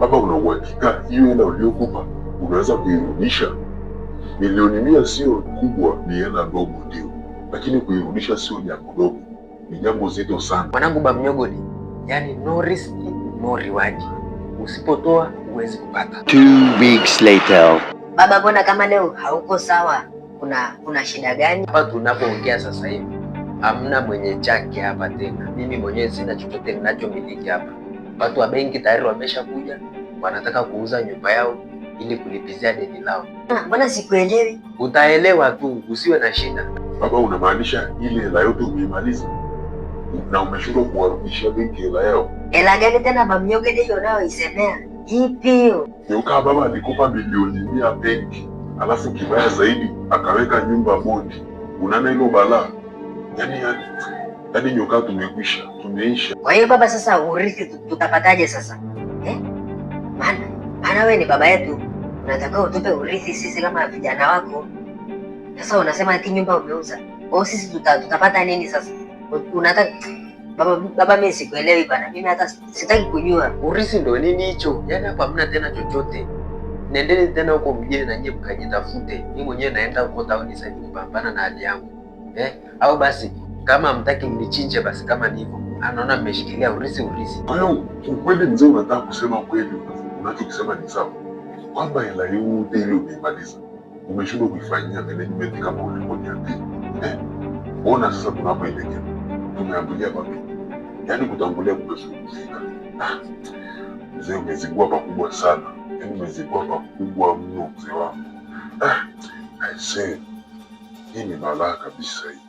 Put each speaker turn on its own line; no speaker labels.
Baba, una uhakika hiyo hela uliokupa unaweza kuirudisha? Milioni 100 sio kubwa, ni hela ndogo ndio, lakini kuirudisha sio jambo dogo, ni jambo zito sana.
Mwanangu Bamnyogoli, yani no risk no reward. Usipotoa huwezi kupata.
2 weeks later.
Baba, mbona kama leo hauko sawa? Kuna shida gani?
Hapa tunapoongea sasa hivi hamna mwenye chake hapa tena. Mimi mwenyewe sina chochote ninachomiliki hapa. Watu wa benki tayari wameshakuja, wanataka kuuza nyumba yao ili kulipizia deni lao.
Mbona sikuelewi?
Utaelewa tu, usiwe na shida.
Baba, unamaanisha ile hela yote umeimaliza na umeshindwa kuwarudishia benki hela yao?
Hela gani tena Bamnyogoli hiyo unayoisemea? Ipi hiyo?
Nyoka baba alikupa milioni 100 benki, alafu kibaya zaidi akaweka nyumba bondi. Unaona hilo balaa? Yaani nyoka, tumekwisha, tumeisha.
Kwa hiyo baba, sasa urithi tutapataje sasa? Maana wewe ni baba yetu, unatakiwa utupe urithi sisi kama vijana wako. Sasa unasema ati nyumba umeuza, au sisi tutapata nini sasa? Unataka baba, mimi sikuelewi bana, mimi hata sitaki kujua.
Urithi ndio nini hicho? Yaani hapa hamna tena chochote. Nendeni tena huko mjini na nyie mkajitafute. Mimi mwenyewe naenda huko town sasa kupambana na hali yangu. Au basi kama hamtaki mnichinje, basi kama ni hivyo. Anaona mmeshikilia urithi.
Kwa hiyo ukweli mzee, unataka kusema kweli, unachokisema ni sawa, kwamba hela yote ile umeimaliza umeshindwa kuifanyia management kama ulivyoniambia. Ona sasa tunapoelekea, tumeambulia wapi? Yaani kutangulia kumefika. Mzee, umezingua pakubwa sana, yaani umezingua pakubwa mno mzee wangu. I say, hii ni balaa kabisa hii.